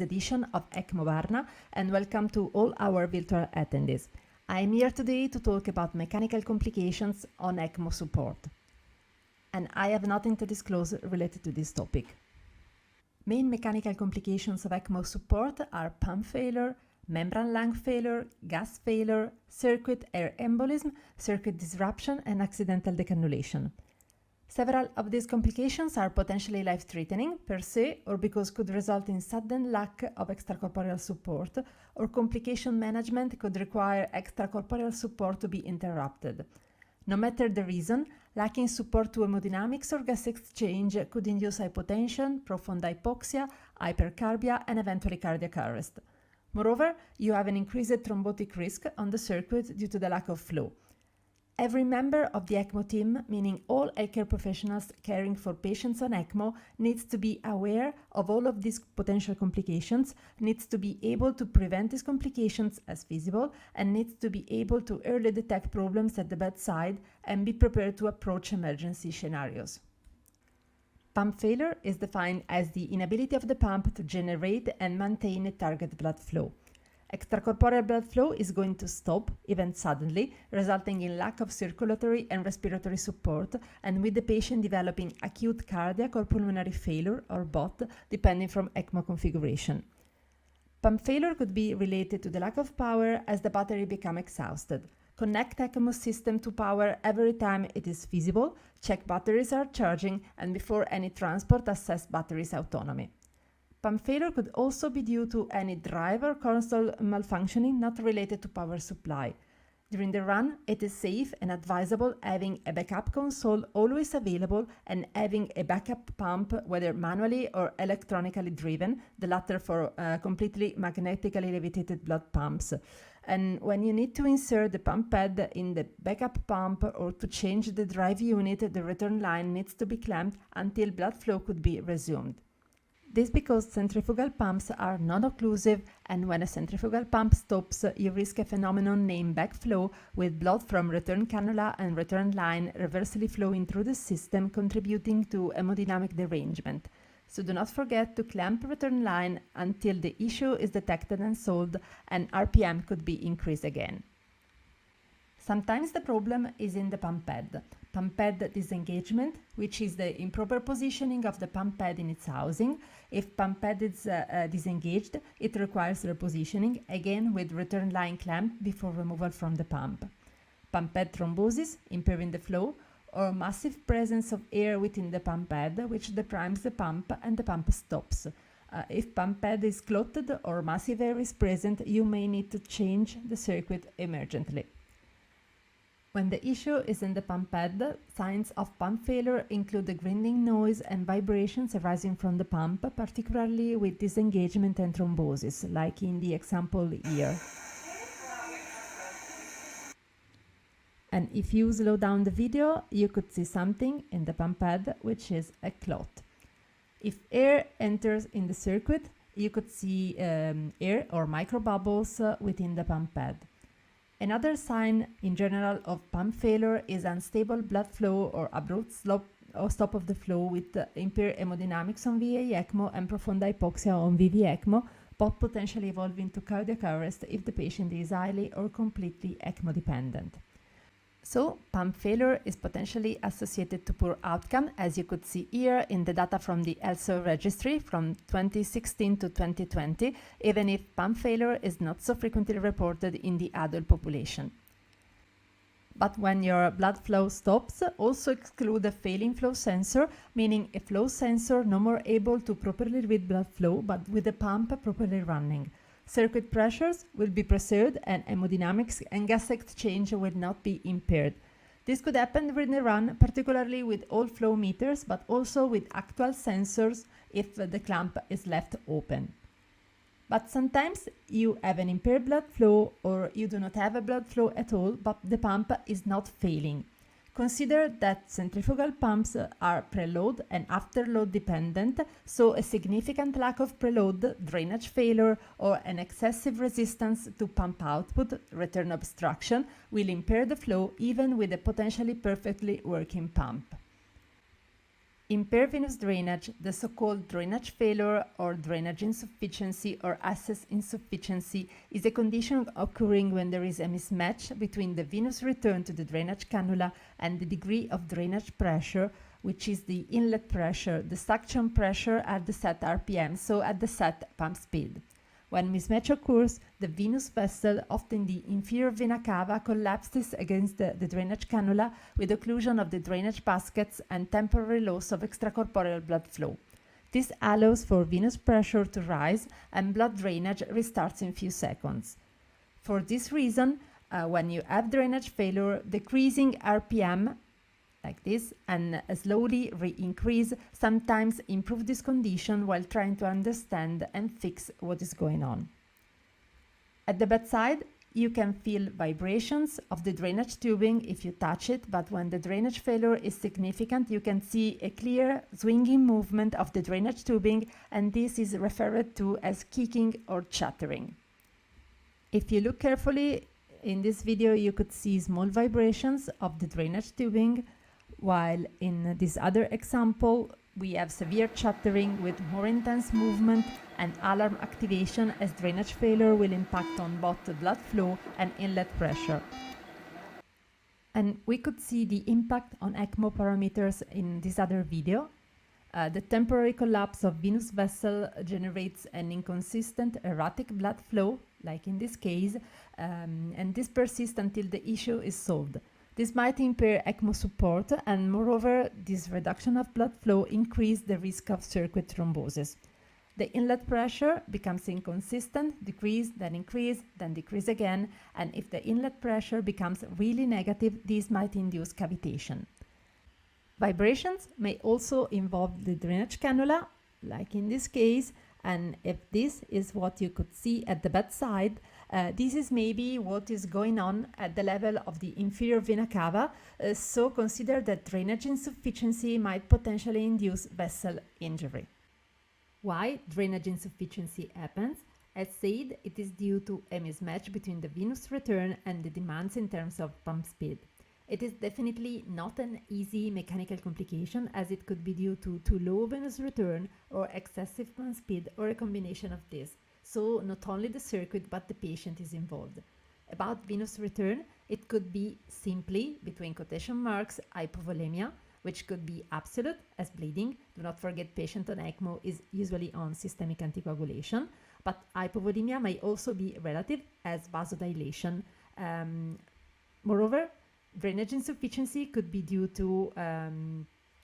edition of ECMO Varna, and welcome to all our virtual attendees. I am here today to talk about mechanical complications on ECMO support. And I have nothing to disclose related to this topic. Main mechanical complications of ECMO support are pump failure, membrane lung failure, gas failure, circuit air embolism, circuit disruption, and accidental decannulation. Several of these complications are potentially life-threatening per se, or because could result in sudden lack of extracorporeal support, or complication management could require extracorporeal support to be interrupted. No matter the reason, lacking support to hemodynamics or gas exchange could induce hypotension, profound hypoxia, hypercarbia, and eventually cardiac arrest. Moreover, you have an increased thrombotic risk on the circuit due to the lack of flow. Every member of the ECMO team, meaning all healthcare professionals caring for patients on ECMO, needs to be aware of all of these potential complications, needs to be able to prevent these complications as feasible, and needs to be able to early detect problems at the bedside and be prepared to approach emergency scenarios. Pump failure is defined as the inability of the pump to generate and maintain a target blood flow. Extracorporeal blood flow is going to stop, even suddenly, resulting in lack of circulatory and respiratory support, and with the patient developing acute cardiac or pulmonary failure, or both, depending from ECMO configuration. Pump failure could be related to the lack of power as the battery becomes exhausted. Connect ECMO system to power every time it is feasible, check batteries are charging, and before any transport assess battery's autonomy. Pump failure could also be due to any drive or console malfunctioning not related to power supply. During the run, it is safe and advisable having a backup console always available and having a backup pump, whether manually or electronically driven, the latter for completely magnetically levitated blood pumps. And when you need to insert the pump pad in the backup pump or to change the drive unit, the return line needs to be clamped until blood flow could be resumed. This because centrifugal pumps are non-occlusive, and when a centrifugal pump stops, you risk a phenomenon named backflow, with blood from return cannula and return line reversely flowing through the system, contributing to hemodynamic derangement. So do not forget to clamp return line until the issue is detected and solved, and RPM could be increased again. Sometimes the problem is in the pump pad. Pump pad disengagement, which is the improper positioning of the pump pad in its housing. If pump pad is disengaged, it requires repositioning, again with return line clamp before removal from the pump. Pump pad thrombosis, impairing the flow, or massive presence of air within the pump pad, which deprives the pump and the pump stops. If pump pad is clotted or massive air is present, you may need to change the circuit emergently. When the issue is in the pump pad, signs of pump failure include the grinding noise and vibrations arising from the pump, particularly with disengagement and thrombosis, like in the example here. And if you slow down the video, you could see something in the pump pad, which is a clot. If air enters in the circuit, you could see air or microbubbles within the pump pad. Another sign in general of pump failure is unstable blood flow or abrupt stop of the flow with impaired hemodynamics on VA ECMO and profound hypoxia on VV ECMO, both potentially evolving to cardiac arrest if the patient is highly or completely ECMO dependent. So, pump failure is potentially associated to poor outcome, as you could see here in the data from the ELSO registry from 2016 to 2020, even if pump failure is not so frequently reported in the adult population. But when your blood flow stops, also exclude a failing flow sensor, meaning a flow sensor no more able to properly read blood flow, but with the pump properly running. Circuit pressures will be preserved and hemodynamics and gas exchange will not be impaired. This could happen during the run, particularly with all flow meters, but also with actual sensors if the clamp is left open. But sometimes you have an impaired blood flow or you do not have a blood flow at all, but the pump is not failing. Consider that centrifugal pumps are preload and afterload dependent, so a significant lack of preload, drainage failure, or an excessive resistance to pump output, return obstruction, will impair the flow even with a potentially perfectly working pump. Impaired venous drainage, the so-called drainage failure or drainage insufficiency or access insufficiency, is a condition occurring when there is a mismatch between the venous return to the drainage cannula and the degree of drainage pressure, which is the inlet pressure, the suction pressure at the set RPM, so at the set pump speed. When mismatch occurs, the venous vessel, often the inferior vena cava, collapses against the drainage cannula with occlusion of the drainage baskets and temporary loss of extracorporeal blood flow. This allows for venous pressure to rise and blood drainage restarts in few seconds. For this reason, when you have drainage failure, decreasing RPM like this and slowly re-increase sometimes improve this condition while trying to understand and fix what is going on. At the bedside, you can feel vibrations of the drainage tubing if you touch it, but when the drainage failure is significant, you can see a clear swinging movement of the drainage tubing, and this is referred to as kicking or chattering. If you look carefully in this video, you could see small vibrations of the drainage tubing, while in this other example, we have severe chattering with more intense movement and alarm activation, as drainage failure will impact on both the blood flow and inlet pressure. And we could see the impact on ECMO parameters in this other video. The temporary collapse of venous vessel generates an inconsistent, erratic blood flow, like in this case, and this persists until the issue is solved. This might impair ECMO support, and moreover, this reduction of blood flow increases the risk of circuit thrombosis. The inlet pressure becomes inconsistent, decrease, then increase, then decrease again, and if the inlet pressure becomes really negative, this might induce cavitation. Vibrations may also involve the drainage cannula, like in this case, and if this is what you could see at the bedside, this is maybe what is going on at the level of the inferior vena cava, so consider that drainage insufficiency might potentially induce vessel injury. Why drainage insufficiency happens? As said, it is due to a mismatch between the venous return and the demands in terms of pump speed. It is definitely not an easy mechanical complication, as it could be due to too low venous return or excessive pump speed, or a combination of this. So not only the circuit but the patient is involved. About venous return, it could be simply, between quotation marks, hypovolemia, which could be absolute as bleeding. Do not forget, patient on ECMO is usually on systemic anticoagulation, but hypovolemia may also be relative as vasodilation. Moreover, drainage insufficiency could be due to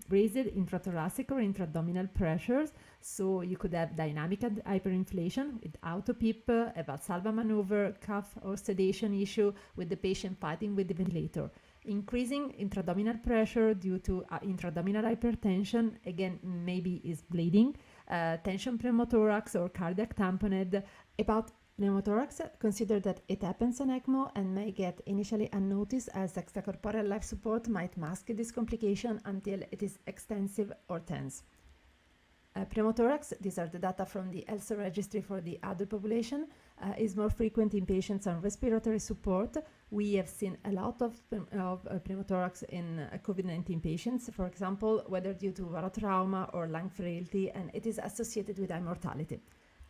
raised intrathoracic or intra-abdominal pressures, so you could have dynamic hyperinflation with auto-PIP, a Valsalva maneuver, cough or sedation issue with the patient fighting with the ventilator. Increasing intra-abdominal pressure due to intra-abdominal hypertension, again, maybe is bleeding, tension pneumothorax or cardiac tamponade. About pneumothorax, consider that it happens on ECMO and may get initially unnoticed, as extracorporeal life support might mask this complication until it is extensive or tense. Pneumothorax, these are the data from the ELSA registry for the adult population, is more frequent in patients on respiratory support. We have seen a lot of pneumothorax in COVID-19 patients, for example, whether due to barotrauma or lung frailty, and it is associated with high mortality.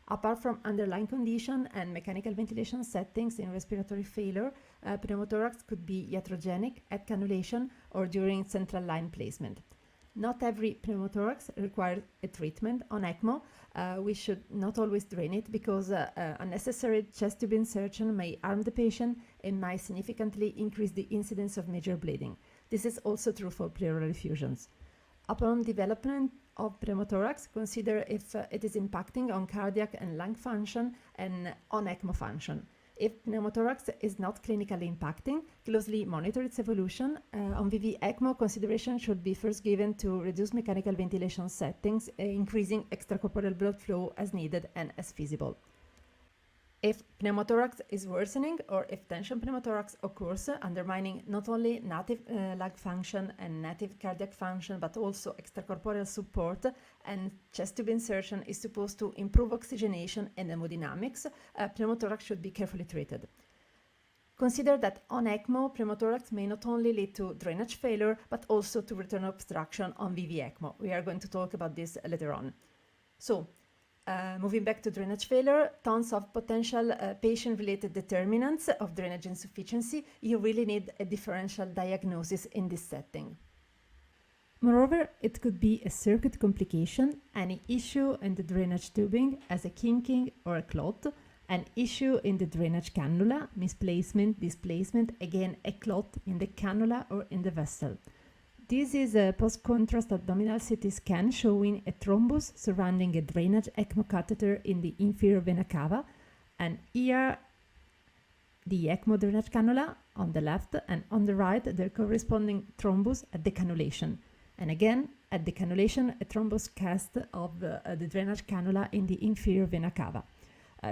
Apart from underlying condition and mechanical ventilation settings in respiratory failure, pneumothorax could be iatrogenic at cannulation or during central line placement. Not every pneumothorax requires a treatment on ECMO. We should not always drain it, because unnecessary chest tube insertion may harm the patient and might significantly increase the incidence of major bleeding. This is also true for pleural effusions. Upon development of pneumothorax, consider if it is impacting on cardiac and lung function and on ECMO function. If pneumothorax is not clinically impacting, closely monitor its evolution. On VV ECMO, consideration should be first given to reduce mechanical ventilation settings, increasing extracorporeal blood flow as needed and as feasible. If pneumothorax is worsening, or if tension pneumothorax occurs, undermining not only native lung function and native cardiac function, but also extracorporeal support, and chest tube insertion is supposed to improve oxygenation and hemodynamics, pneumothorax should be carefully treated. Consider that on ECMO, pneumothorax may not only lead to drainage failure, but also to return obstruction on VV ECMO. We are going to talk about this later on. So, moving back to drainage failure, tons of potential patient-related determinants of drainage insufficiency. You really need a differential diagnosis in this setting. Moreover, it could be a circuit complication, any issue in the drainage tubing as a kinking or a clot, an issue in the drainage cannula, misplacement, displacement, again a clot in the cannula or in the vessel. This is a post-contrast abdominal CT scan showing a thrombus surrounding a drainage ECMO catheter in the inferior vena cava, and here the ECMO drainage cannula on the left, and on the right the corresponding thrombus at the cannulation. And again, at the cannulation, a thrombus cast of the drainage cannula in the inferior vena cava.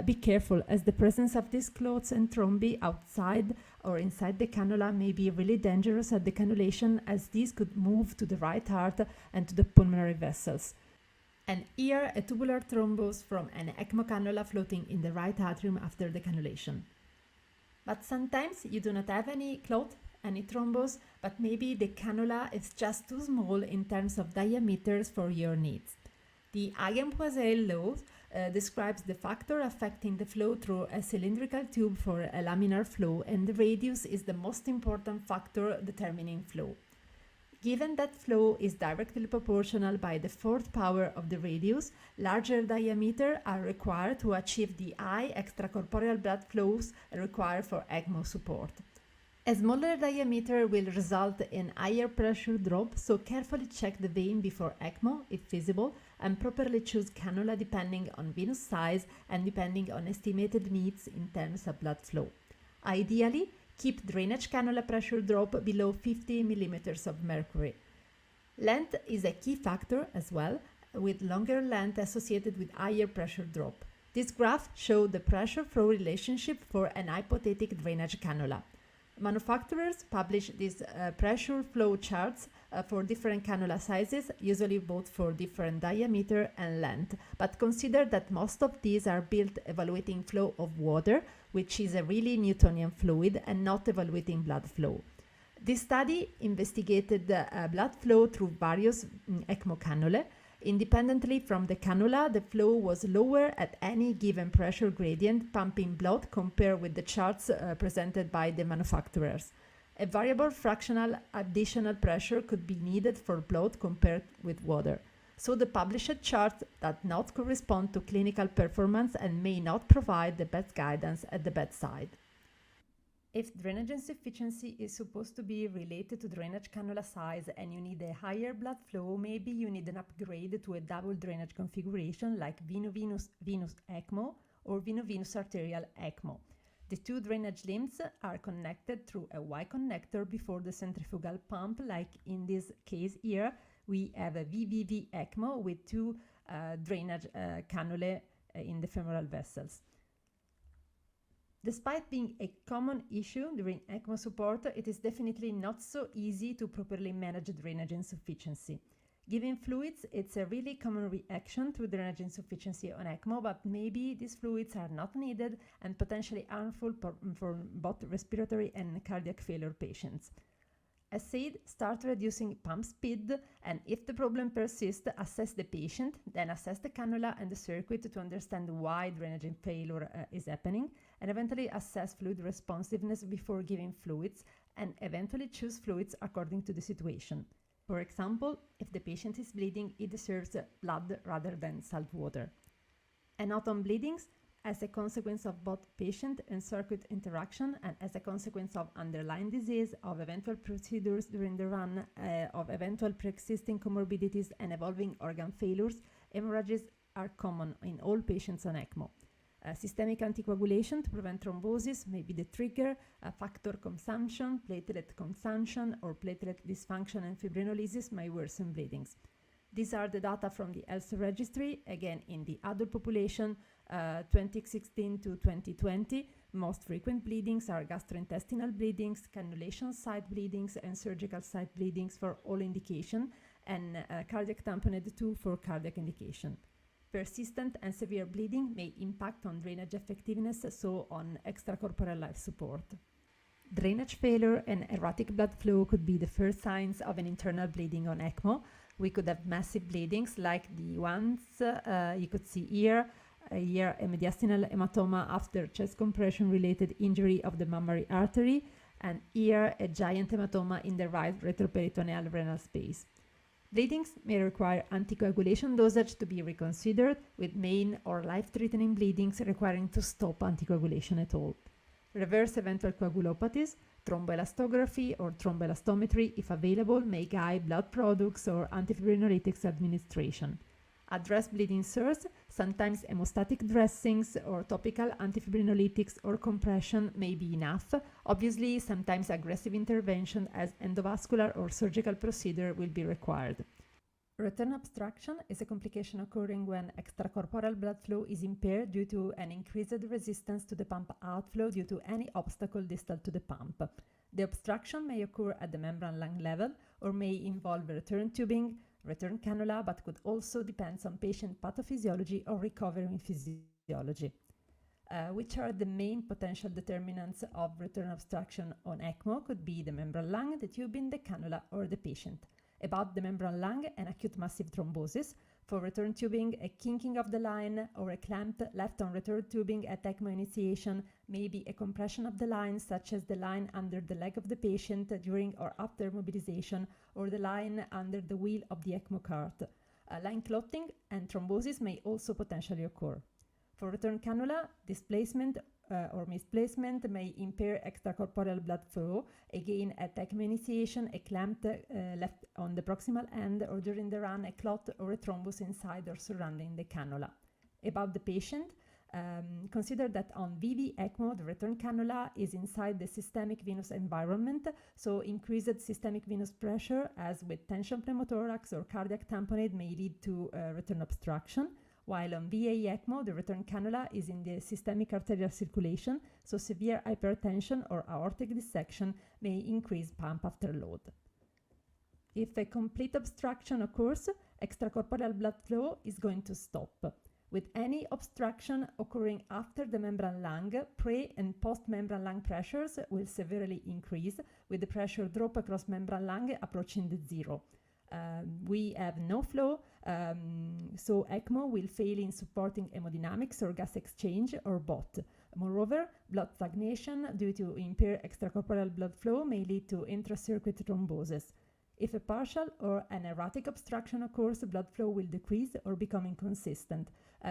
Be careful, as the presence of these clots and thrombi outside or inside the cannula may be really dangerous at the cannulation, as these could move to the right heart and to the pulmonary vessels. And here, a tubular thrombus from an ECMO cannula floating in the right atrium after the cannulation. But sometimes you do not have any clot, any thrombus, but maybe the cannula is just too small in terms of diameters for your needs. The Hagen-Poiseuille law describes the factor affecting the flow through a cylindrical tube for a laminar flow, and the radius is the most important factor determining flow. Given that flow is directly proportional by the fourth power of the radius, larger diameters are required to achieve the high extracorporeal blood flows required for ECMO support. A smaller diameter will result in higher pressure drop, so carefully check the vein before ECMO, if feasible, and properly choose cannula depending on venous size and depending on estimated needs in terms of blood flow. Ideally, keep drainage cannula pressure drop below 50 millimeters of mercury. Length is a key factor as well, with longer length associated with higher pressure drop. This graph shows the pressure flow relationship for an hypothetic drainage cannula. Manufacturers publish these pressure flow charts for different cannula sizes, usually both for different diameter and length, but consider that most of these are built evaluating flow of water, which is a really Newtonian fluid, and not evaluating blood flow. This study investigated blood flow through various ECMO cannulae. Independently from the cannula, the flow was lower at any given pressure gradient pumping blood compared with the charts presented by the manufacturers. A variable fractional additional pressure could be needed for blood compared with water. So the published chart does not correspond to clinical performance and may not provide the best guidance at the bedside. If drainage insufficiency is supposed to be related to drainage cannula size and you need a higher blood flow, maybe you need an upgrade to a double drainage configuration like veno-venous ECMO or veno-venous arterial ECMO. The two drainage limbs are connected through a Y connector before the centrifugal pump, like in this case here. We have a VVV ECMO with two drainage cannulae in the femoral vessels. Despite being a common issue during ECMO support, it is definitely not so easy to properly manage drainage insufficiency. Giving fluids, it's a really common reaction to drainage insufficiency on ECMO, but maybe these fluids are not needed and potentially harmful for both respiratory and cardiac failure patients. As said, start reducing pump speed, and if the problem persists, assess the patient, then assess the cannula and the circuit to understand why drainage failure is happening, and eventually assess fluid responsiveness before giving fluids, and eventually choose fluids according to the situation. For example, if the patient is bleeding, he deserves blood rather than salt water. A note on bleedings: as a consequence of both patient and circuit interaction, and as a consequence of underlying disease, of eventual procedures during the run, of eventual pre-existing comorbidities and evolving organ failures, hemorrhages are common in all patients on ECMO. Systemic anticoagulation to prevent thrombosis may be the trigger. Factor consumption, platelet consumption, or platelet dysfunction and fibrinolysis may worsen bleedings. These are the data from the ELSA registry, again in the adult population, 2016 to 2020. Most frequent bleedings are gastrointestinal bleedings, cannulation site bleedings, and surgical site bleedings for all indication, and cardiac tamponade 2 for cardiac indication. Persistent and severe bleeding may impact on drainage effectiveness, so on extracorporeal life support. Drainage failure and erratic blood flow could be the first signs of an internal bleeding on ECMO. We could have massive bleedings like the ones you could see here. Here, a mediastinal hematoma after chest compression related injury of the mammary artery, and here a giant hematoma in the right retroperitoneal renal space. Bleedings may require anticoagulation dosage to be reconsidered, with main or life-threatening bleedings requiring to stop anticoagulation at all. Reverse eventual coagulopathies, thromboelastography or thromboelastometry, if available, may guide blood products or antifibrinolytics administration. Address bleeding source, sometimes hemostatic dressings or topical antifibrinolytics or compression may be enough. Obviously, sometimes aggressive intervention as endovascular or surgical procedure will be required. Return obstruction is a complication occurring when extracorporeal blood flow is impaired due to an increased resistance to the pump outflow due to any obstacle distal to the pump. The obstruction may occur at the membrane lung level or may involve return tubing, return cannula, but could also depend on patient pathophysiology or recovering physiology. Which are the main potential determinants of return obstruction on ECMO could be the membrane lung, the tubing, the cannula, or the patient. About the membrane lung, an acute massive thrombosis. For return tubing, a kinking of the line or a clamp left on return tubing at ECMO initiation may be a compression of the line, such as the line under the leg of the patient during or after mobilization, or the line under the wheel of the ECMO cart. Line clotting and thrombosis may also potentially occur. For return cannula, displacement or misplacement may impair extracorporeal blood flow. Again, at ECMO initiation, a clamp left on the proximal end, or during the run, a clot or a thrombus inside or surrounding the cannula. About the patient, consider that on VV ECMO, the return cannula is inside the systemic venous environment, so increased systemic venous pressure, as with tension pneumothorax or cardiac tamponade, may lead to return obstruction. While on VA ECMO, the return cannula is in the systemic arterial circulation, so severe hypertension or aortic dissection may increase pump after load. If a complete obstruction occurs, extracorporeal blood flow is going to stop. With any obstruction occurring after the membrane lung, pre- and post-membrane lung pressures will severely increase, with the pressure drop across membrane lung approaching the zero. We have no flow, so ECMO will fail in supporting hemodynamics or gas exchange or both. Moreover, blood stagnation due to impaired extracorporeal blood flow may lead to intra-circuit thrombosis. If a partial or an erratic obstruction occurs, blood flow will decrease or become inconsistent.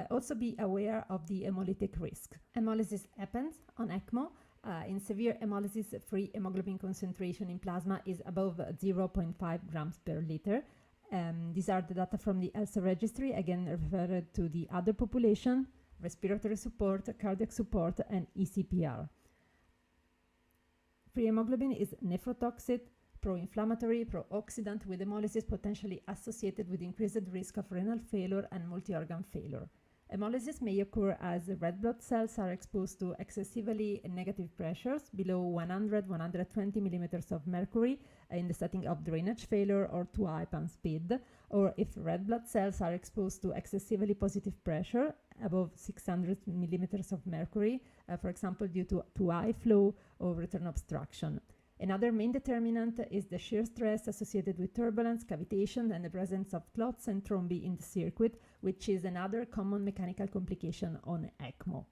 Also be aware of the hemolytic risk. Hemolysis happens on ECMO. In severe hemolysis, free hemoglobin concentration in plasma is above 0.5 grams per liter. These are the data from the ELSA registry, again referred to the other population, respiratory support, cardiac support, and ECPR. Free hemoglobin is nephrotoxic, pro-inflammatory, pro-oxidant, with hemolysis potentially associated with increased risk of renal failure and multi-organ failure. Hemolysis may occur as red blood cells are exposed to excessively negative pressures below 100-120 millimeters of mercury in the setting of drainage failure or too high pump speed, or if red blood cells are exposed to excessively positive pressure above 600 millimeters of mercury, for example due to too high flow or return obstruction. Another main determinant is the shear stress associated with turbulence, cavitation, and the presence of clots and thrombi in the circuit, which is another common mechanical complication on ECMO.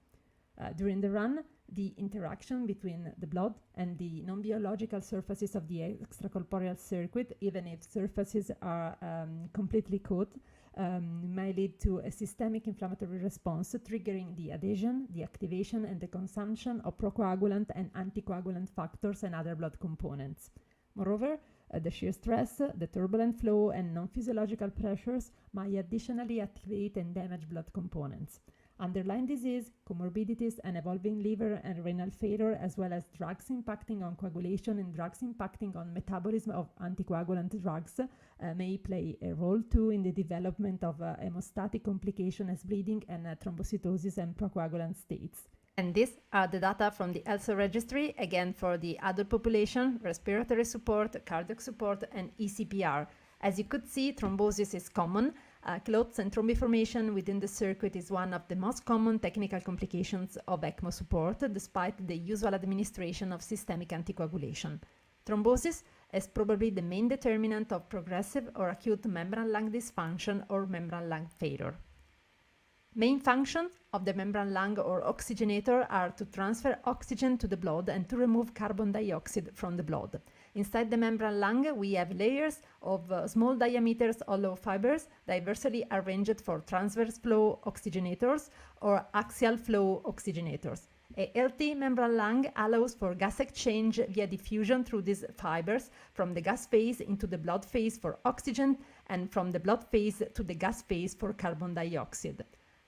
During the run, the interaction between the blood and the non-biological surfaces of the extracorporeal circuit, even if surfaces are completely coated, may lead to a systemic inflammatory response, triggering the adhesion, the activation, and the consumption of procoagulant and anticoagulant factors and other blood components. Moreover, the shear stress, the turbulent flow, and non-physiological pressures may additionally activate and damage blood components. Underlying disease, comorbidities, and evolving liver and renal failure, as well as drugs impacting on coagulation and drugs impacting on metabolism of anticoagulant drugs, may play a role too in the development of hemostatic complication as bleeding and thrombocytosis and procoagulant states. And these are the data from the ELSA registry, again for the adult population, respiratory support, cardiac support, and ECPR. As you could see, thrombosis is common. Clots and thrombi formation within the circuit is one of the most common technical complications of ECMO support, despite the usual administration of systemic anticoagulation. Thrombosis is probably the main determinant of progressive or acute membran lung dysfunction or membran lung failure. Main functions of the membran lung or oxygenator are to transfer oxygen to the blood and to remove carbon dioxide from the blood. Inside the membran lung, we have layers of small diameters hollow fibers diversely arranged for transverse flow oxygenators or axial flow oxygenators. A healthy membran lung allows for gas exchange via diffusion through these fibers from the gas phase into the blood phase for oxygen and from the blood phase to the gas phase for carbon dioxide.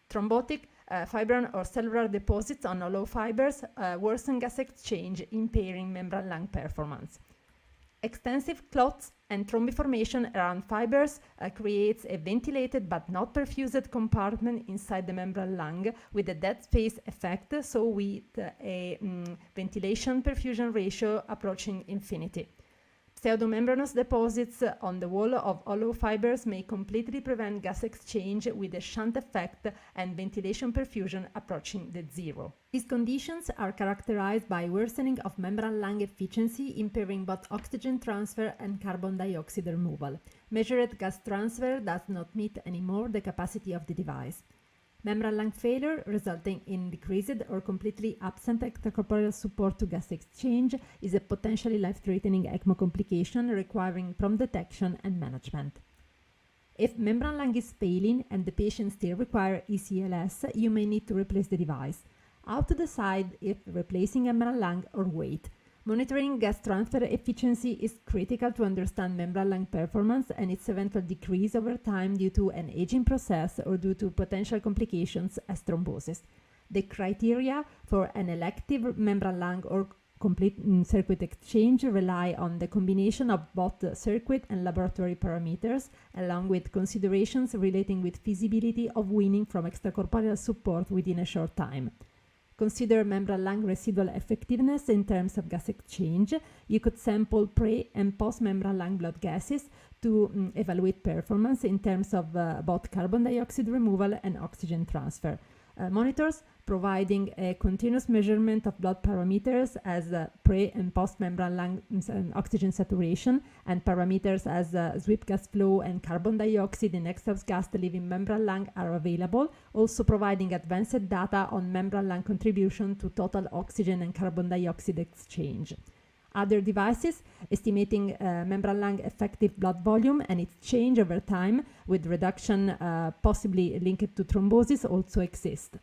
Thrombotic, fibrin or cellular deposits on hollow fibers worsen gas exchange, impairing membran lung performance. Extensive clots and thrombi formation around fibers creates a ventilated but not perfused compartment inside the membran lung with a dead space effect, so with a ventilation-perfusion ratio approaching infinity. Pseudomembranous deposits on the wall of hollow fibers may completely prevent gas exchange with a shunt effect and ventilation perfusion approaching the zero. These conditions are characterized by worsening of membran lung efficiency, impairing both oxygen transfer and carbon dioxide removal. Measured gas transfer does not meet anymore the capacity of the device. Membran lung failure, resulting in decreased or completely absent extracorporeal support to gas exchange, is a potentially life-threatening ECMO complication requiring prompt detection and management. If membran lung is failing and the patient still requires ECLS, you may need to replace the device. How to decide if replacing membran lung or wait? Monitoring gas transfer efficiency is critical to understand membran lung performance and its eventual decrease over time due to an aging process or due to potential complications as thrombosis. The criteria for an elective membran lung or complete circuit exchange rely on the combination of both circuit and laboratory parameters, along with considerations relating with feasibility of weaning from extracorporeal support within a short time. Consider membran lung residual effectiveness in terms of gas exchange. You could sample pre- and post-membran lung blood gases to evaluate performance in terms of both carbon dioxide removal and oxygen transfer. Monitors providing a continuous measurement of blood parameters as pre- and post-membran lung oxygen saturation and parameters as sweep gas flow and carbon dioxide in exhaust gas leaving membran lung are available, also providing advanced data on membran lung contribution to total oxygen and carbon dioxide exchange. Other devices estimating membran lung effective blood volume and its change over time with reduction possibly linked to thrombosis also exist.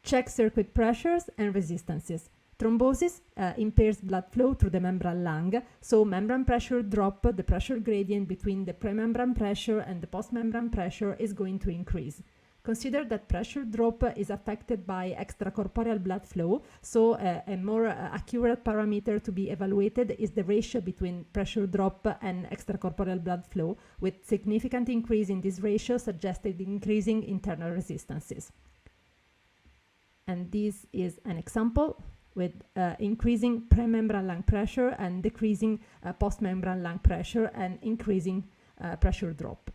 Check circuit pressures and resistances. Thrombosis impairs blood flow through the membran lung, so membran pressure drop, the pressure gradient between the premembran pressure and the postmembran pressure is going to increase. Consider that pressure drop is affected by extracorporeal blood flow, so a more accurate parameter to be evaluated is the ratio between pressure drop and extracorporeal blood flow, with significant increase in this ratio suggested increasing internal resistances. And this is an example with increasing premembran lung pressure and decreasing postmembran lung pressure and increasing pressure drop.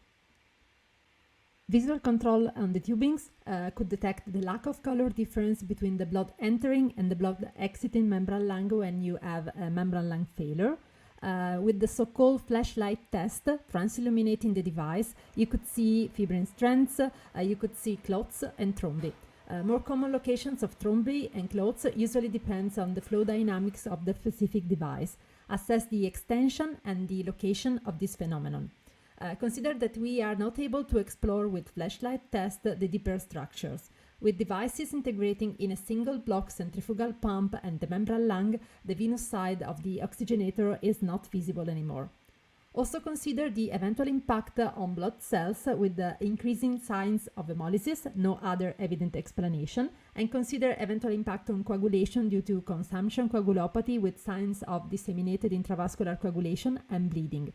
Visual control on the tubings could detect the lack of color difference between the blood entering and the blood exiting membran lung when you have a membran lung failure. With the so-called flashlight test, transilluminating the device, you could see fibrin strands, you could see clots and thrombi. More common locations of thrombi and clots usually depends on the flow dynamics of the specific device. Assess the extension and the location of this phenomenon. Consider that we are not able to explore with flashlight test the deeper structures. With devices integrating in a single block centrifugal pump and the membran lung, the venous side of the oxygenator is not feasible anymore. Also consider the eventual impact on blood cells with the increasing signs of hemolysis, no other evident explanation, and consider eventual impact on coagulation due to consumption coagulopathy with signs of disseminated intravascular coagulation and bleeding.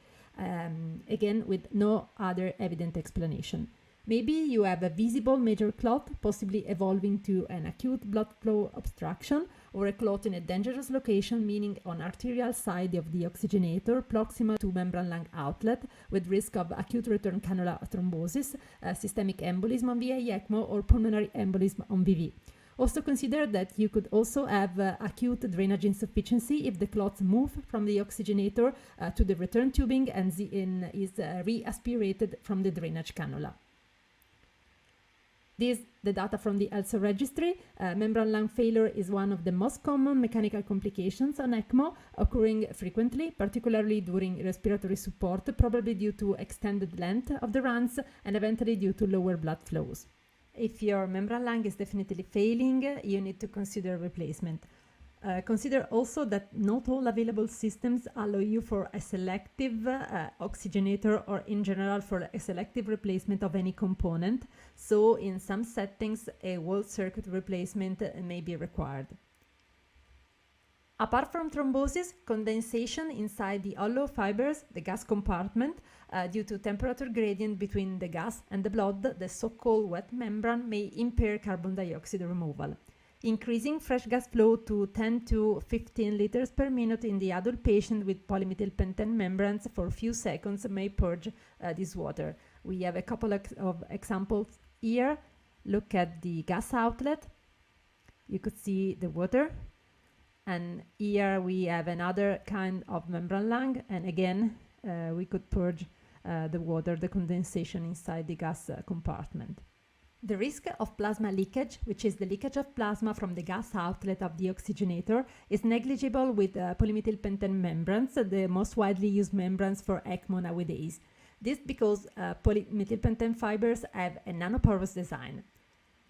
Again, with no other evident explanation. Maybe you have a visible major clot, possibly evolving to an acute blood flow obstruction, or a clot in a dangerous location, meaning on arterial side of the oxygenator, proximal to membran lung outlet, with risk of acute return cannula thrombosis, systemic embolism on VA ECMO, or pulmonary embolism on VV. Also consider that you could also have acute drainage insufficiency if the clots move from the oxygenator to the return tubing and is re-aspirated from the drainage cannula. This the data from the ELSO registry. Membran lung failure is one of the most common mechanical complications on ECMO, occurring frequently, particularly during respiratory support, probably due to extended length of the runs and eventually due to lower blood flows. If your membran lung is definitely failing, you need to consider replacement. Consider also that not all available systems allow you for a selective oxygenator or in general for a selective replacement of any component. So in some settings, a whole circuit replacement may be required. Apart from thrombosis, condensation inside the hollow fibers, the gas compartment, due to temperature gradient between the gas and the blood, the so-called wet membrane may impair carbon dioxide removal. Increasing fresh gas flow to 10 to 15 liters per minute in the adult patient with polymethylpentane membranes for a few seconds may purge this water. We have a couple of examples here. Look at the gas outlet. You could see the water. And here we have another kind of membran lung. And again, we could purge the water, the condensation inside the gas compartment. The risk of plasma leakage, which is the leakage of plasma from the gas outlet of the oxygenator, is negligible with polymethylpentane membranes, the most widely used membranes for ECMO nowadays. This because polymethylpentane fibers have a nanoporous design.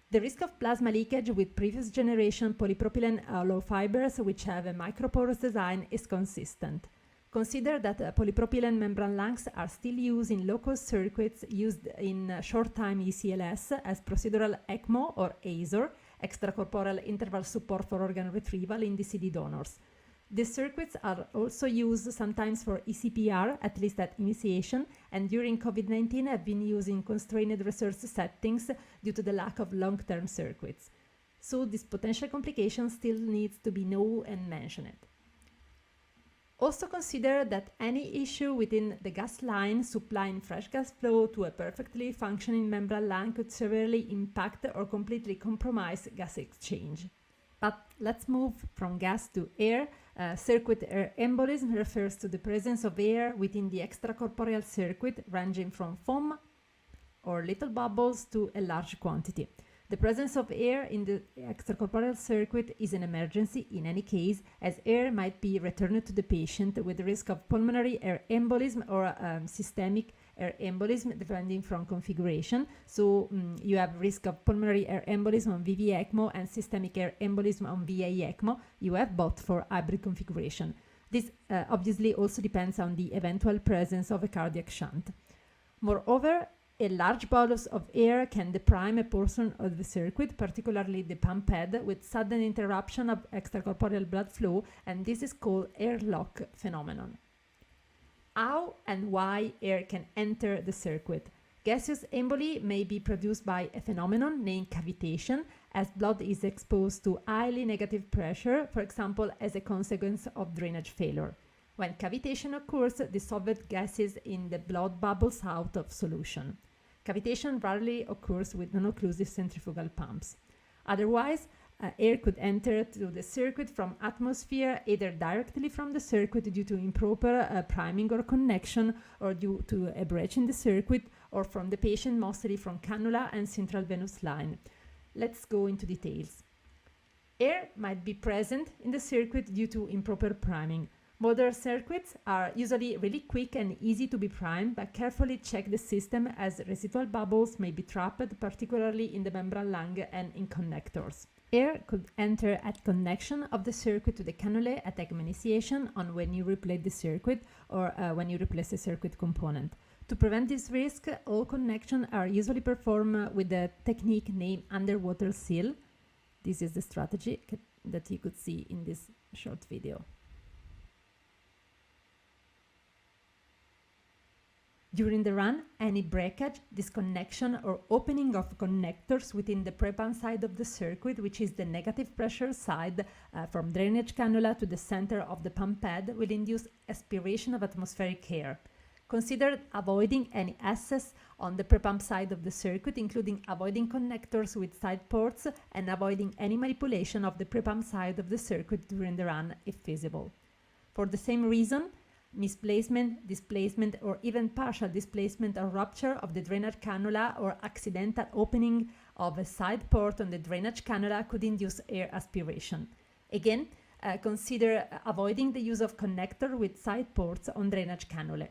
The risk of plasma leakage with previous generation polypropylene hollow fibers, which have a microporous design, is consistent. Consider that polypropylene membran lungs are still used in local circuits used in short-time ECLS as procedural ECMO or ASOR, extracorporeal interval support for organ retrieval in DCD donors. These circuits are also used sometimes for ECPR, at least at initiation, and during COVID-19 have been used in constrained research settings due to the lack of long-term circuits. So this potential complication still needs to be known and mentioned. Also consider that any issue within the gas line supplying fresh gas flow to a perfectly functioning membran lung could severely impact or completely compromise gas exchange. But let's move from gas to air. Circuit air embolism refers to the presence of air within the extracorporeal circuit, ranging from foam or little bubbles to a large quantity. The presence of air in the extracorporeal circuit is an emergency in any case, as air might be returned to the patient with the risk of pulmonary air embolism or systemic air embolism, depending from configuration. So you have risk of pulmonary air embolism on VV ECMO and systemic air embolism on VA ECMO. You have both for hybrid configuration. This obviously also depends on the eventual presence of a cardiac shunt. Moreover, a large bolus of air can deprime a portion of the circuit, particularly the pump head, with sudden interruption of extracorporeal blood flow, and this is called airlock phenomenon. How and why air can enter the circuit? Gaseous emboli may be produced by a phenomenon named cavitation, as blood is exposed to highly negative pressure, for example, as a consequence of drainage failure. When cavitation occurs, dissolved gases in the blood bubbles out of solution. Cavitation rarely occurs with non-occlusive centrifugal pumps. Otherwise, air could enter to the circuit from atmosphere, either directly from the circuit due to improper priming or connection, or due to a breach in the circuit, or from the patient, mostly from cannula and central venous line. Let's go into details. Air might be present in the circuit due to improper priming. Modern circuits are usually really quick and easy to be primed, but carefully check the system as residual bubbles may be trapped, particularly in the membran lung and in connectors. Air could enter at connection of the circuit to the cannulae at ECMO initiation on when you replace the circuit or when you replace a circuit component. To prevent this risk, all connections are usually performed with a technique named underwater seal. This is the strategy that you could see in this short video. During the run, any breakage, disconnection, or opening of connectors within the pre-pump side of the circuit, which is the negative pressure side from drainage cannula to the center of the pump head, will induce aspiration of atmospheric air. Consider avoiding any excess on the pre-pump side of the circuit, including avoiding connectors with side ports and avoiding any manipulation of the pre-pump side of the circuit during the run, if feasible. For the same reason, misplacement, displacement, or even partial displacement or rupture of the drainage cannula or accidental opening of a side port on the drainage cannula could induce air aspiration. Again, consider avoiding the use of connector with side ports on drainage cannulae.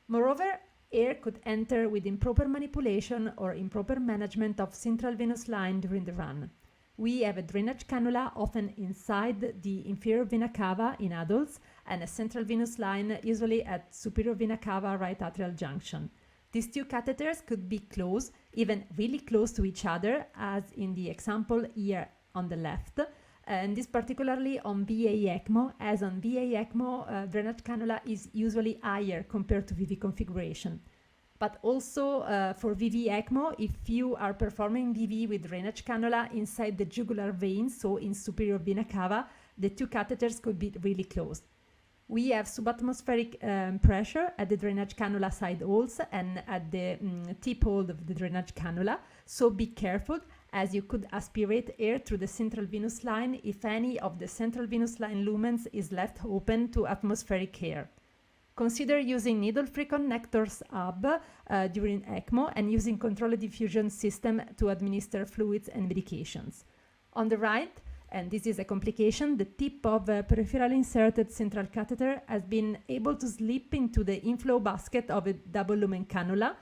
Moreover, air could enter with improper manipulation or improper management of central venous line during the run. We have a drainage cannula often inside the inferior vena cava in adults and a central venous line usually at superior vena cava right atrial junction. These two catheters could be close, even really close to each other, as in the example here on the left, and this particularly on VA ECMO, as on VA ECMO drainage cannula is usually higher compared to VV configuration. But also for VV ECMO, if you are performing VV with drainage cannula inside the jugular vein, so in superior vena cava, the two catheters could be really close. We have subatmospheric pressure at the drainage cannula side holes and at the tip hole of the drainage cannula, so be careful as you could aspirate air through the central venous line if any of the central venous line lumens is left open to atmospheric air. Consider using needle-free connectors during ECMO and using controlled diffusion system to administer fluids and medications. On the right, and this is a complication, the tip of a peripheral inserted central catheter has been able to slip into the inflow basket of a double lumen cannula,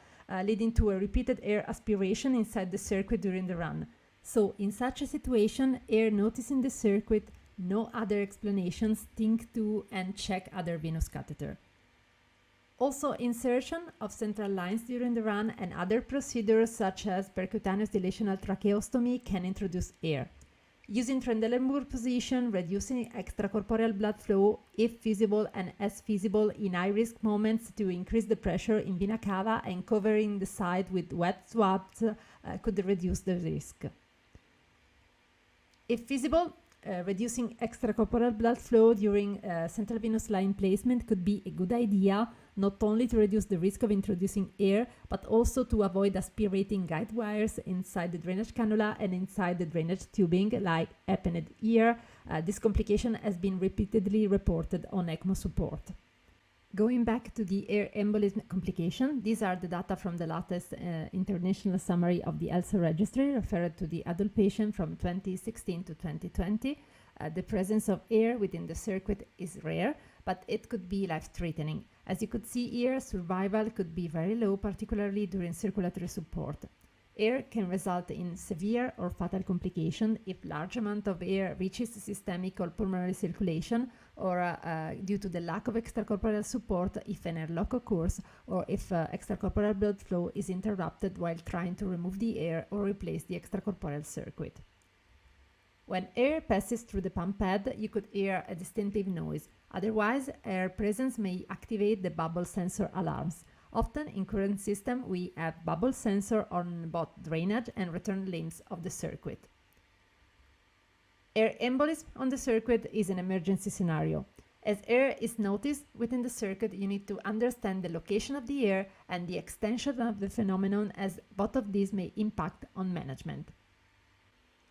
leading to a repeated air aspiration inside the circuit during the run. So in such a situation, air noticing the circuit, no other explanations, think to and check other venous catheter. Also, insertion of central lines during the run and other procedures such as percutaneous dilational tracheostomy can introduce air. Using Trendelenburg position, reducing extracorporeal blood flow if feasible and as feasible in high-risk moments to increase the pressure in vena cava and covering the side with wet swabs could reduce the risk. If feasible, reducing extracorporeal blood flow during central venous line placement could be a good idea, not only to reduce the risk of introducing air, but also to avoid aspirating guide wires inside the drainage cannula and inside the drainage tubing, like happened here. This complication has been repeatedly reported on ECMO support. Going back to the air embolism complication, these are the data from the latest international summary of the ELSA registry referred to the adult patient from 2016 to 2020. The presence of air within the circuit is rare, but it could be life-threatening. As you could see here, survival could be very low, particularly during circulatory support. Air can result in severe or fatal complication if large amount of air reaches systemic or pulmonary circulation, or due to the lack of extracorporeal support if an airlock occurs, or if extracorporeal blood flow is interrupted while trying to remove the air or replace the extracorporeal circuit. When air passes through the pump head, you could hear a distinctive noise. Otherwise, air presence may activate the bubble sensor alarms. Often in current system, we have bubble sensor on both drainage and return limbs of the circuit. Air embolism on the circuit is an emergency scenario. As air is noticed within the circuit, you need to understand the location of the air and the extension of the phenomenon, as both of these may impact on management.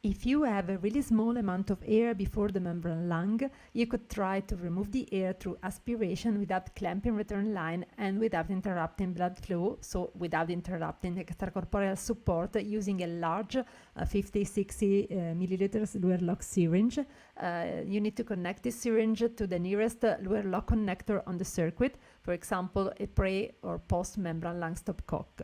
If you have a really small amount of air before the membrane lung, you could try to remove the air through aspiration without clamping return line and without interrupting blood flow, so without interrupting extracorporeal support, using a large 50-60 milliliters Luer lock syringe. You need to connect this syringe to the nearest Luer lock connector on the circuit, for example, a pre or post membrane lung stopcock.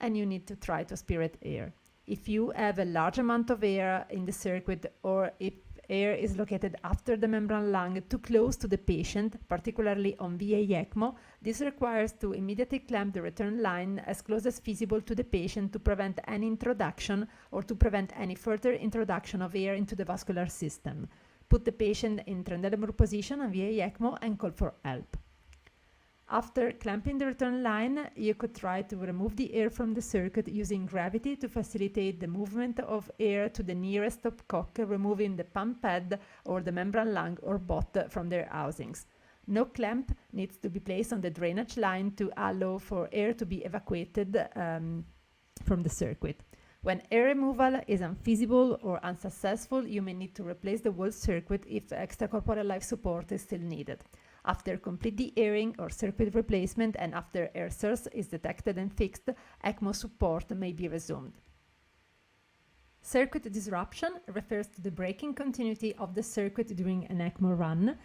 And you need to try to aspirate air. If you have a large amount of air in the circuit, or if air is located after the membrane lung too close to the patient, particularly on VA ECMO, this requires to immediately clamp the return line as close as feasible to the patient to prevent any introduction or to prevent any further introduction of air into the vascular system. Put the patient in Trendelenburg position on VA ECMO and call for help. After clamping the return line, you could try to remove the air from the circuit using gravity to facilitate the movement of air to the nearest stopcock, removing the pump pad or the membrane lung or both from their housings. No clamp needs to be placed on the drainage line to allow for air to be evacuated from the circuit. When air removal is unfeasible or unsuccessful, you may need to replace the whole circuit if extracorporeal life support is still needed. After complete de-airing or circuit replacement and after air source is detected and fixed, ECMO support may be resumed. Circuit disruption refers to the breaking continuity of the circuit during an ECMO run.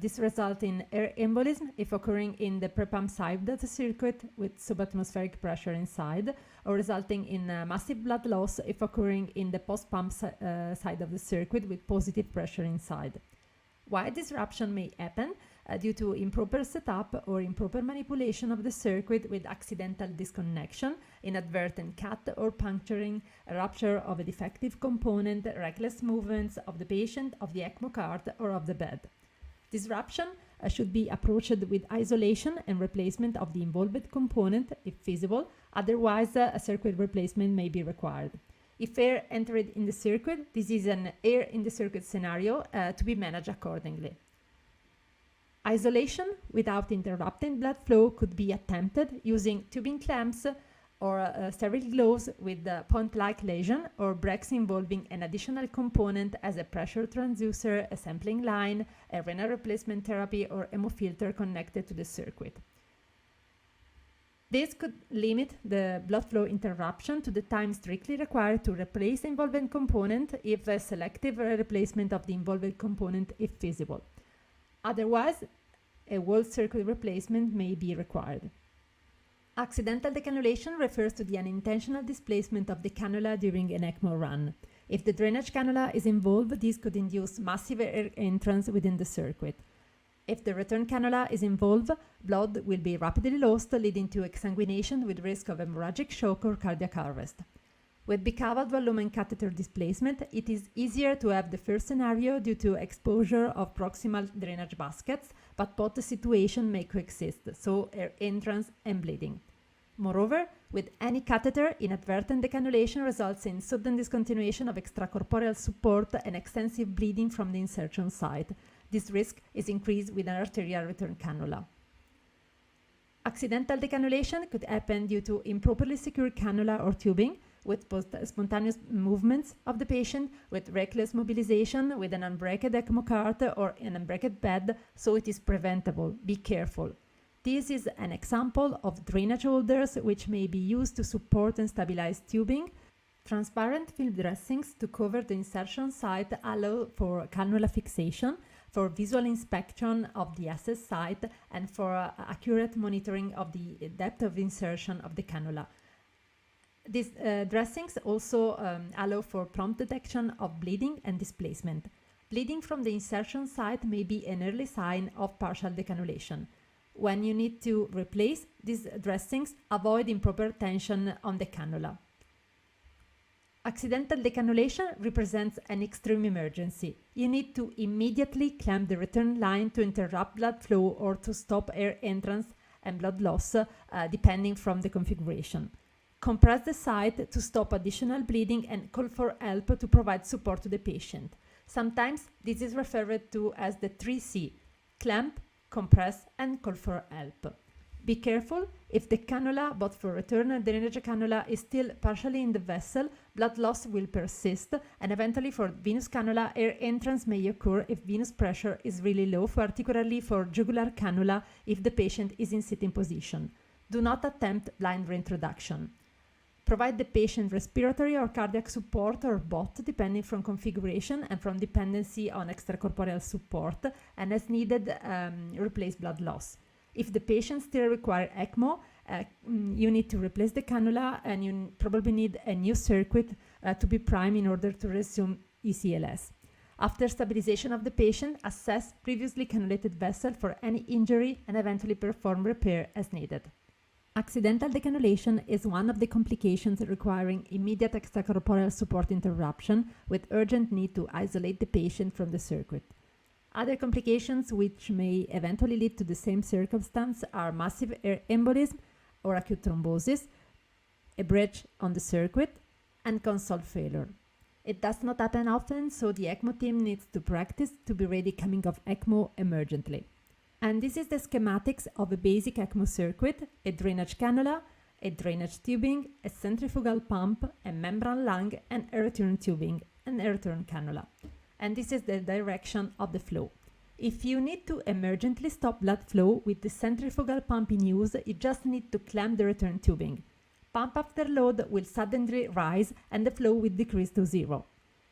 This results in air embolism if occurring in the pre-pump side of the circuit with subatmospheric pressure inside, or resulting in massive blood loss if occurring in the post-pump side of the circuit with positive pressure inside. Why disruption may happen? Due to improper setup or improper manipulation of the circuit with accidental disconnection, inadvertent cut or puncturing, a rupture of a defective component, reckless movements of the patient, of the ECMO cart, or of the bed. Disruption should be approached with isolation and replacement of the involved component, if feasible, otherwise a circuit replacement may be required. If air entered in the circuit, this is an air in the circuit scenario to be managed accordingly. Isolation without interrupting blood flow could be attempted using tubing clamps or sterile gloves with point-like lesion or breaks involving an additional component as a pressure transducer, a sampling line, a renal replacement therapy, or hemofilter connected to the circuit. This could limit the blood flow interruption to the time strictly required to replace the involved component if a selective replacement of the involved component is feasible. Otherwise, a whole circuit replacement may be required. Accidental decannulation refers to the unintentional displacement of the cannula during an ECMO run. If the drainage cannula is involved, this could induce massive air entrance within the circuit. If the return cannula is involved, blood will be rapidly lost, leading to exsanguination with risk of hemorrhagic shock or cardiac arrest. With bicaval dual-lumen catheter displacement, it is easier to have the first scenario due to exposure of proximal drainage baskets, but both situations may coexist, so air entrance and bleeding. Moreover, with any catheter, inadvertent decannulation results in sudden discontinuation of extracorporeal support and extensive bleeding from the insertion site. This risk is increased with an arterial return cannula. Accidental decannulation could happen due to improperly secured cannula or tubing, with spontaneous movements of the patient, with reckless mobilization, with an unbraked ECMO cart or an unbraked bed, so it is preventable. Be careful. This is an example of drainage holders which may be used to support and stabilize tubing. Transparent film dressings to cover the insertion site allow for cannula fixation, for visual inspection of the access site, and for accurate monitoring of the depth of insertion of the cannula. These dressings also allow for prompt detection of bleeding and displacement. Bleeding from the insertion site may be an early sign of partial decannulation. When you need to replace these dressings, avoid improper tension on the cannula. Accidental decannulation represents an extreme emergency. You need to immediately clamp the return line to interrupt blood flow or to stop air entrance and blood loss, depending from the configuration. Compress the site to stop additional bleeding and call for help to provide support to the patient. Sometimes this is referred to as the 3C: clamp, compress, and call for help. Be careful, if the cannula, both for return and drainage cannula, is still partially in the vessel, blood loss will persist, and eventually for venous cannula, air entrance may occur if venous pressure is really low, particularly for jugular cannula if the patient is in sitting position. Do not attempt blind reintroduction. Provide the patient respiratory or cardiac support or both, depending from configuration and from dependency on extracorporeal support, and as needed, replace blood loss. If the patient still requires ECMO, you need to replace the cannula and you probably need a new circuit to be primed in order to resume ECLS. After stabilization of the patient, assess previously cannulated vessel for any injury and eventually perform repair as needed. Accidental decannulation is one of the complications requiring immediate extracorporeal support interruption with urgent need to isolate the patient from the circuit. Other complications which may eventually lead to the same circumstance are massive air embolism or acute thrombosis, a breach on the circuit, and console failure. It does not happen often, so the ECMO team needs to practice to be ready coming off ECMO emergently. And this is the schematics of a basic ECMO circuit: a drainage cannula, a drainage tubing, a centrifugal pump, a membrane lung, and a return tubing, and a return cannula. And this is the direction of the flow. If you need to emergently stop blood flow with the centrifugal pump in use, you just need to clamp the return tubing. Pump after load will suddenly rise and the flow will decrease to zero.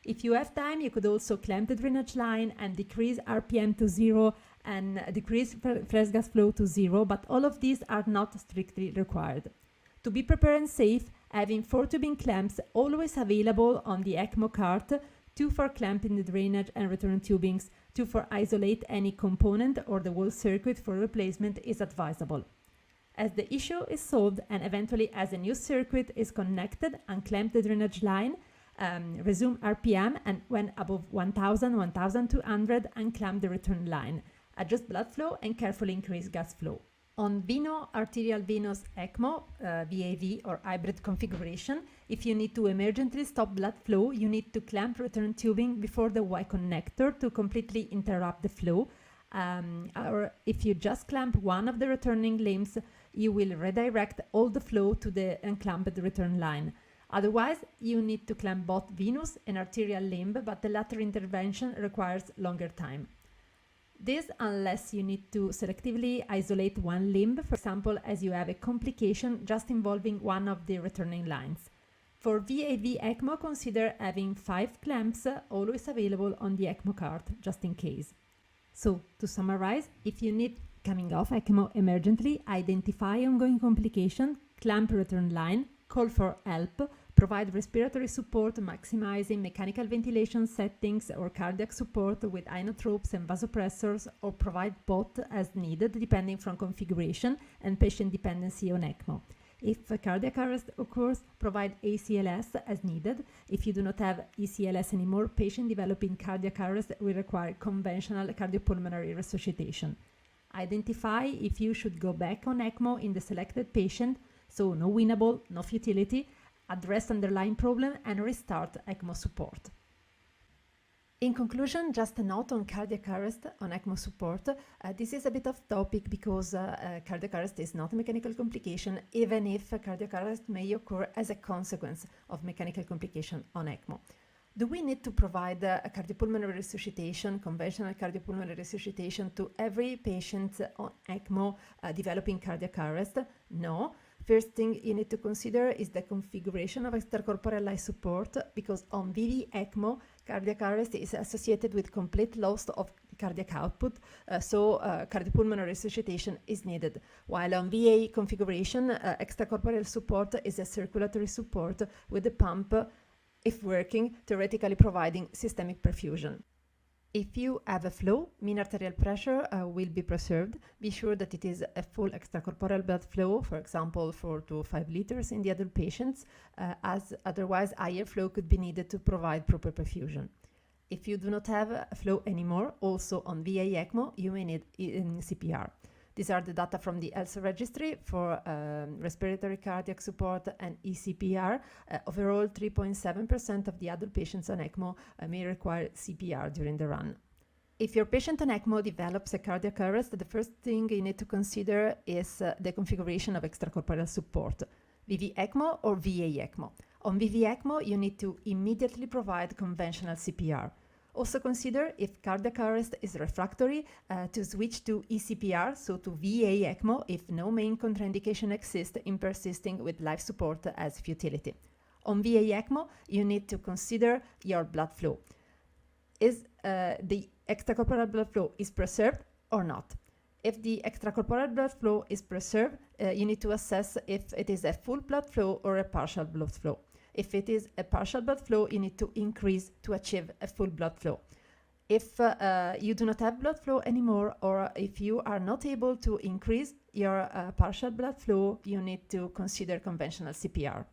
If you have time, you could also clamp the drainage line and decrease RPM to zero and decrease fresh gas flow to zero, but all of these are not strictly required. To be prepared and safe, having 4 tubing clamps always available on the ECMO cart, 2 for clamping the drainage and return tubings, 2 for isolate any component or the whole circuit for replacement is advisable. As the issue is solved and eventually as a new circuit is connected, unclamp the drainage line, resume RPM, and when above 1000, 1200, unclamp the return line. Adjust blood flow and carefully increase gas flow. On veno arterial venous ECMO, VAV or hybrid configuration, if you need to emergently stop blood flow, you need to clamp return tubing before the Y connector to completely interrupt the flow. Or if you just clamp one of the returning limbs, you will redirect all the flow to the unclamped return line. Otherwise, you need to clamp both venous and arterial limb, but the latter intervention requires longer time. This unless you need to selectively isolate one limb, for example, as you have a complication just involving one of the returning lines. For VAV ECMO, consider having 5 clamps always available on the ECMO cart, just in case. So, to summarize, if you need coming off ECMO emergently, identify ongoing complication, clamp return line, call for help, provide respiratory support, maximizing mechanical ventilation settings or cardiac support with inotropes and vasopressors, or provide both as needed depending from configuration and patient dependency on ECMO. If a cardiac arrest occurs, provide ACLS as needed. If you do not have ECLS anymore, patient developing cardiac arrest will require conventional cardiopulmonary resuscitation. Identify if you should go back on ECMO in the selected patient, so no winnable, no futility, address underlying problem and restart ECMO support. In conclusion, just a note on cardiac arrest on ECMO support. This is a bit off topic because cardiac arrest is not a mechanical complication, even if cardiac arrest may occur as a consequence of mechanical complication on ECMO. Do we need to provide a cardiopulmonary resuscitation, conventional cardiopulmonary resuscitation to every patient on ECMO developing cardiac arrest? No. First thing you need to consider is the configuration of extracorporeal life support, because on VV ECMO, cardiac arrest is associated with complete loss of cardiac output, so cardiopulmonary resuscitation is needed. While on VA configuration, extracorporeal support is a circulatory support with the pump, if working, theoretically providing systemic perfusion. If you have a flow, mean arterial pressure will be preserved. Be sure that it is a full extracorporeal blood flow, for example 4 to 5 liters in the adult patients, as otherwise higher flow could be needed to provide proper perfusion. If you do not have a flow anymore, also on VA ECMO, you may need CPR. These are the data from the ELSA registry for respiratory cardiac support and eCPR. Overall, 3.7% of the adult patients on ECMO may require CPR during the run. If your patient on ECMO develops a cardiac arrest, the first thing you need to consider is the configuration of extracorporeal support, VV ECMO or VA ECMO. On VV ECMO, you need to immediately provide conventional CPR. Also consider, if cardiac arrest is refractory, to switch to eCPR, so to VA ECMO, if no main contraindication exists in persisting with life support as futility. On VA ECMO, you need to consider your blood flow. Is the extracorporeal blood flow is preserved or not? If the extracorporeal blood flow is preserved, you need to assess if it is a full blood flow or a partial blood flow. If it is a partial blood flow, you need to increase to achieve a full blood flow. If you do not have blood flow anymore, or if you are not able to increase your partial blood flow, you need to consider conventional CPR.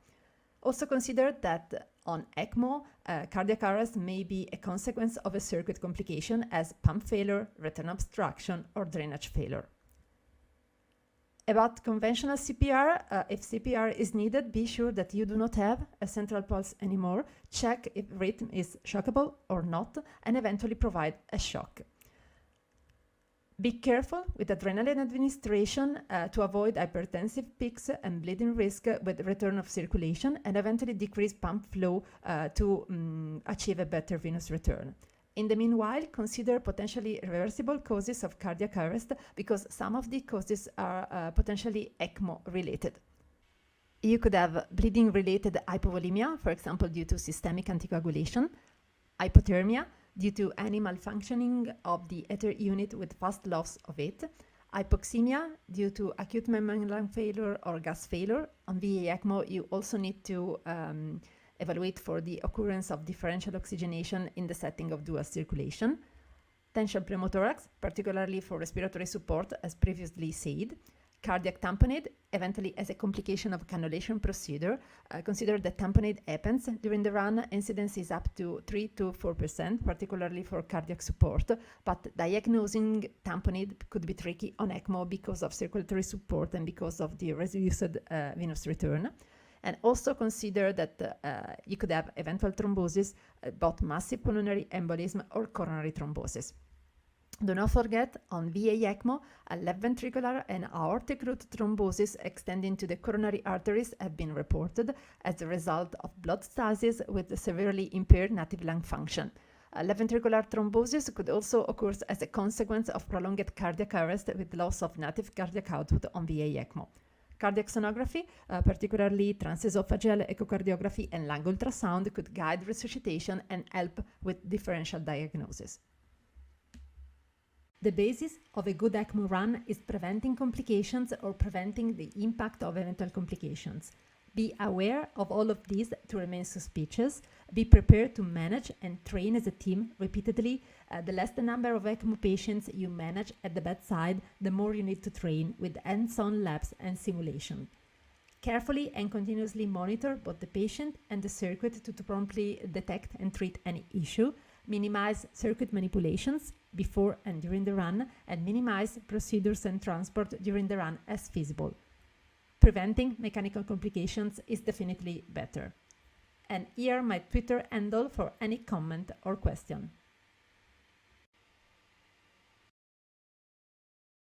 Also consider that on ECMO, cardiac arrest may be a consequence of a circuit complication as pump failure, return obstruction, or drainage failure. About conventional CPR, if CPR is needed, be sure that you do not have a central pulse anymore. Check if rhythm is shockable or not, and eventually provide a shock. Be careful with adrenaline administration to avoid hypertensive peaks and bleeding risk with return of circulation, and eventually decrease pump flow to achieve a better venous return. In the meanwhile, consider potentially reversible causes of cardiac arrest because some of the causes are potentially ECMO related. You could have bleeding related hypovolemia, for example, due to systemic anticoagulation, hypothermia, due to any malfunctioning of the ether unit with fast loss of it, hypoxemia due to acute membrane lung failure or gas failure. On VA ECMO, you also need to evaluate for the occurrence of differential oxygenation in the setting of dual circulation. Tension pneumothorax, particularly for respiratory support, as previously said. Cardiac tamponade, eventually as a complication of cannulation procedure. Consider that tamponade happens during the run. Incidence is up to 3 to 4%, particularly for cardiac support, but diagnosing tamponade could be tricky on ECMO because of circulatory support and because of the reduced venous return. And also consider that you could have eventual thrombosis, both massive pulmonary embolism or coronary thrombosis. Do not forget, on VA ECMO, a left ventricular and aortic root thrombosis extending to the coronary arteries have been reported as a result of blood stasis with severely impaired native lung function. Left ventricular thrombosis could also occur as a consequence of prolonged cardiac arrest with loss of native cardiac output on VA ECMO. Cardiac sonography, particularly transesophageal echocardiography and lung ultrasound, could guide resuscitation and help with differential diagnosis. The basis of a good ECMO run is preventing complications or preventing the impact of eventual complications. Be aware of all of these to remain suspicious. Be prepared to manage and train as a team repeatedly. The less the number of ECMO patients you manage at the bedside, the more you need to train with hands-on labs and simulation. Carefully and continuously monitor both the patient and the circuit to promptly detect and treat any issue. Minimize circuit manipulations before and during the run, and minimize procedures and transport during the run as feasible. Preventing mechanical complications is definitely better. And here my Twitter handle for any comment or question.